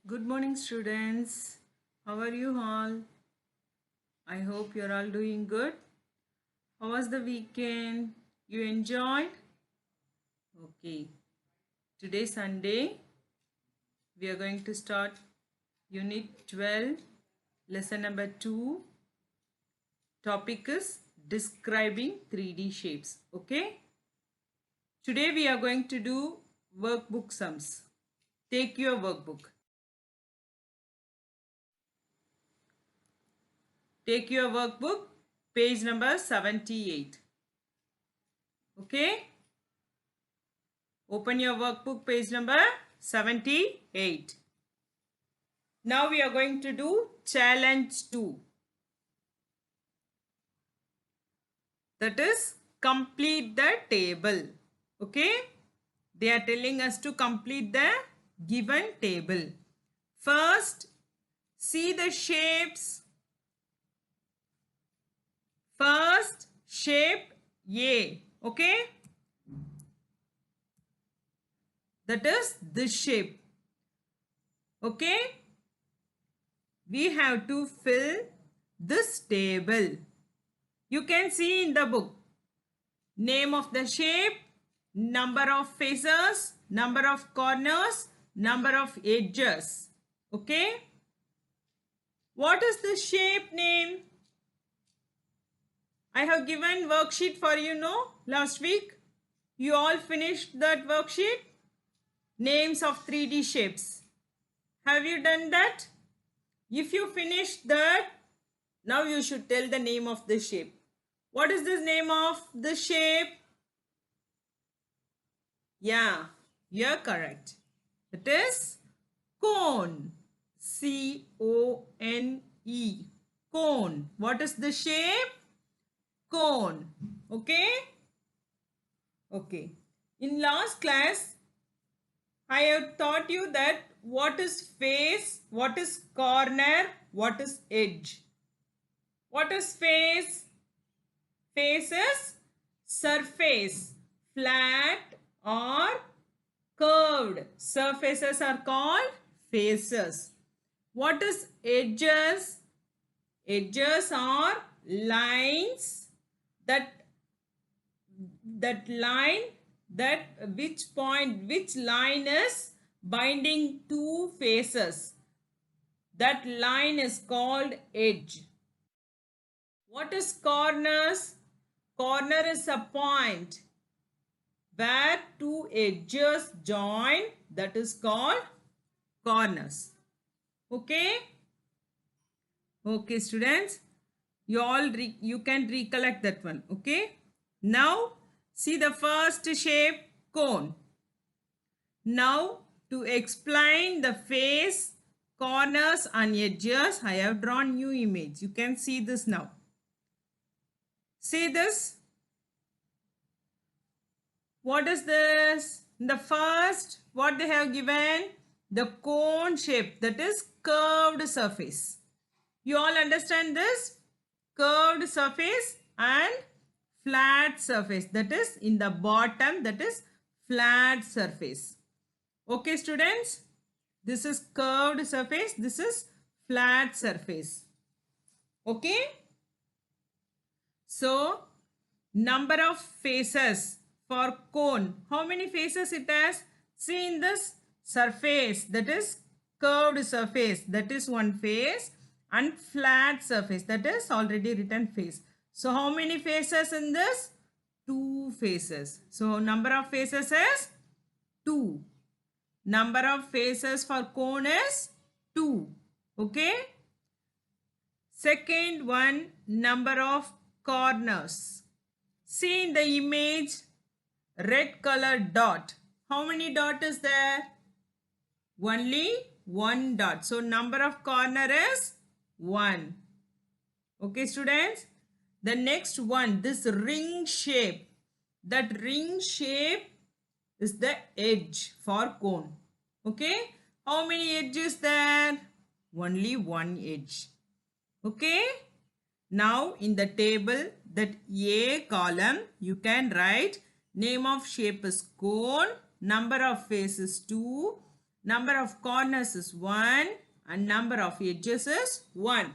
Good morning, students. How are you all? I hope you're all doing good. How was the weekend? You enjoyed? Okay. Today, Sunday, we are going to start Unit 12, Lesson number 2. Topic is describing 3D shapes. Okay. Today, we are going to do workbook sums. Take your workbook. Take your workbook, page number 78. Okay. Open your workbook, page number 78. Now we are going to do challenge 2. That is complete the table. Okay. They are telling us to complete the given table. First, see the shapes. First, shape A. Okay. That is this shape. Okay. We have to fill this table. You can see in the book name of the shape, number of faces, number of corners, number of edges. Okay. What is the shape name? I have given worksheet for you, no? Last week. You all finished that worksheet? Names of 3D shapes. Have you done that? If you finished that, now you should tell the name of the shape. What is the name of the shape? Yeah, you're correct. It is cone. C-O-N-E. Cone. What is the shape? Cone. Okay? Okay. In last class, I have taught you that what is face, what is corner, what is edge. What is face? Face is surface, flat or curved. Surfaces are called faces. What is edges? Edges are lines that which line is binding two faces. That line is called edge. What is corners? Corner is a point where two edges join. That is called corners. Okay? Okay, students. You can recollect that one. Okay? Now, see the first shape, cone. Now, to explain the face, corners and edges, I have drawn new image. You can see this now. See this? What is this? The first, what they have given? The cone shape, that is curved surface. You all understand this? Curved surface and flat surface, that is in the bottom, that is flat surface. Okay, students? This is curved surface, this is flat surface. Okay? So, number of faces for cone. How many faces it has? See in this surface, that is curved surface, that is one face, and flat surface, that is already written face. So how many faces in this? 2 faces. So number of faces is 2. Number of faces for cone is 2. Okay. Second one, number of corners. See in the image, red color dot. How many dot is there? Only one dot. So number of corner is 1. Okay, students. The next one, this ring shape. That ring shape is the edge for cone. Okay. How many edges there? Only one edge. Okay. Now in the table, that A column, you can write name of shape is cone, number of faces 2, Number of corners is 1 and number of edges is 1.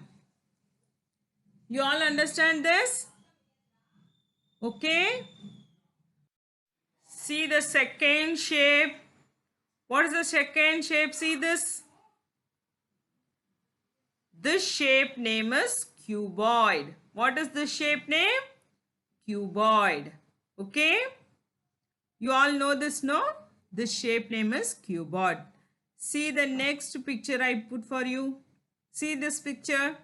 You all understand this? Okay. See the second shape. What is the second shape? See this. This shape name is cuboid. What is the shape name? Cuboid. Okay. You all know this, no? This shape name is cuboid. See the next picture I put for you. See this picture.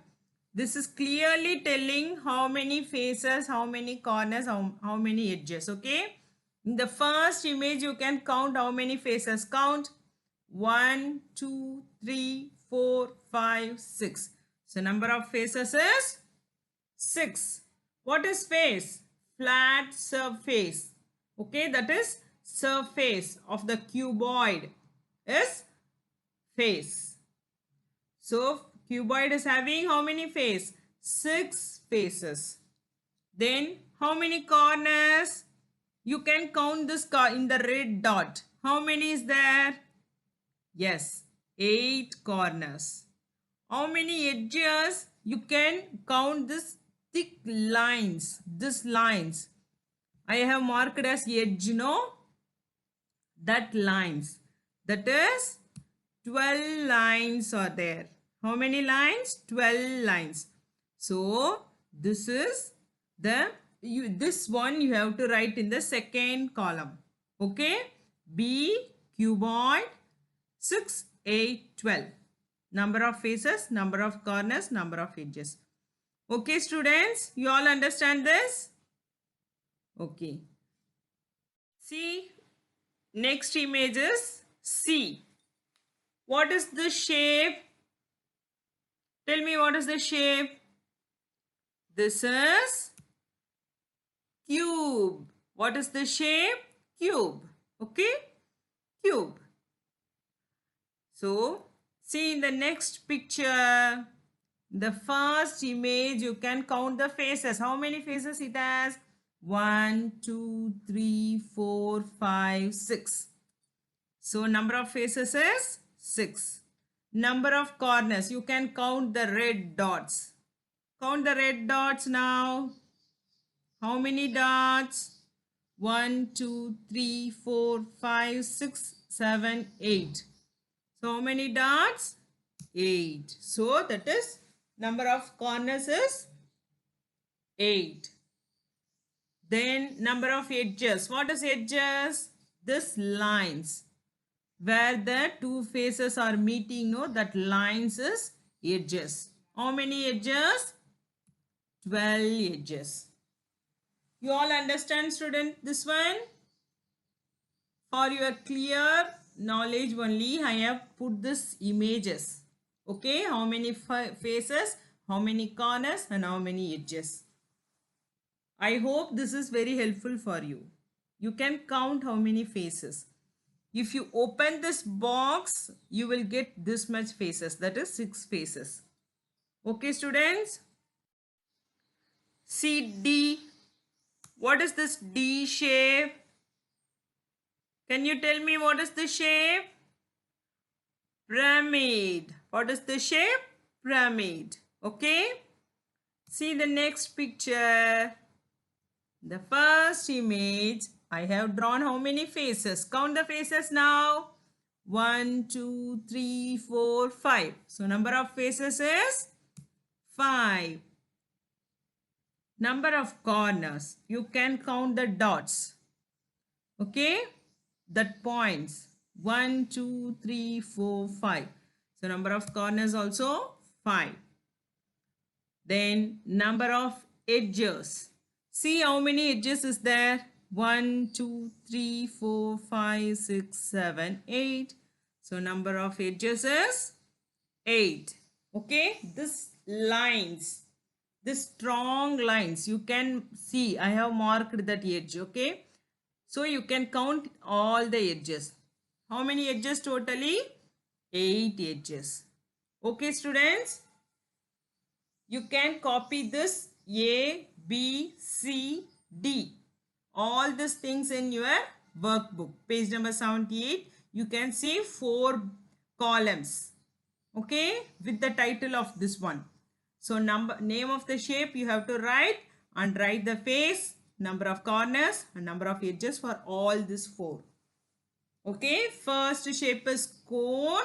This is clearly telling how many faces, how many corners, how many edges. Okay. In the first image, you can count how many faces. Count 1, 2, 3, 4, 5, 6. So number of faces is 6. What is face? Flat surface. Okay, that is surface of the cuboid is face. So cuboid is having how many faces? 6 faces. Then how many corners? You can count this in the red dot. How many is there? Yes, 8 corners. How many edges? You can count this thick lines. This lines. I have marked as edge, no? That lines. That is 12 lines are there. How many lines? 12 lines. So this is the this one you have to write in the second column. Okay. B cuboid 6, 8, 12. Number of faces, number of corners, number of edges. Okay students, you all understand this? Okay. See, next image is C. What is the shape? Tell me what is the shape? This is cube. What is the shape? Cube. Okay? Cube. So, see in the next picture, the first image, you can count the faces. How many faces it has? 1, 2, 3, 4, 5, 6. So, number of faces is 6. Number of corners, you can count the red dots. Count the red dots now. How many dots? 1, 2, 3, 4, 5, 6, 7, 8. So how many dots? 8. So that is number of corners is 8. Then number of edges. What is edges? This lines. Where the two faces are meeting, no, that lines is edges. How many edges? 12 edges. You all understand, student, this one? For your clear knowledge only, I have put this images. Okay, how many faces, how many corners and how many edges. I hope this is very helpful for you. You can count how many faces. If you open this box, you will get this much faces. That is 6 faces. Okay, students? See D. What is this D shape? Can you tell me what is the shape? Pyramid. What is the shape? Pyramid. Okay. See the next picture. The first image, I have drawn how many faces? Count the faces now. 1, 2, 3, 4, 5. So number of faces is 5. Number of corners. You can count the dots. Okay. That points. 1, 2, 3, 4, 5. So number of corners also 5. Then number of edges. See how many edges is there? 1, 2, 3, 4, 5, 6, 7, 8. So number of edges is 8. Okay. This lines, this strong lines, you can see I have marked that edge. Okay. So you can count all the edges. How many edges totally? 8 edges. Okay students. You can copy this A, B, C, D. All these things in your workbook. Page number 78. you can see 4 columns, okay, with the title of this one. So name of the shape you have to write, and write the face, number of corners and number of edges for all these 4. Okay, first shape is cone,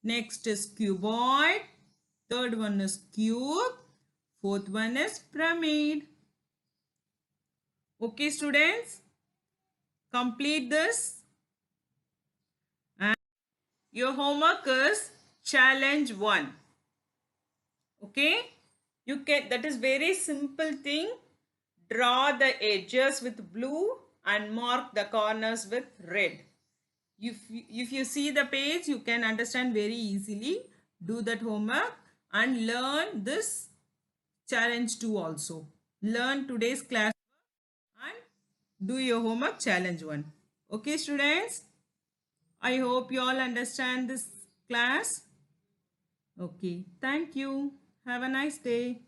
next is cuboid, third one is cube, fourth one is pyramid. Okay students, complete this. And your homework is challenge 1. Okay, you can, that is very simple thing. Draw the edges with blue and mark the corners with red. If you see the page, you can understand very easily. Do that homework and learn this challenge 2 also. Learn today's class and do your homework challenge 1. Okay students, I hope you all understand this class. Okay, thank you. Have a nice day.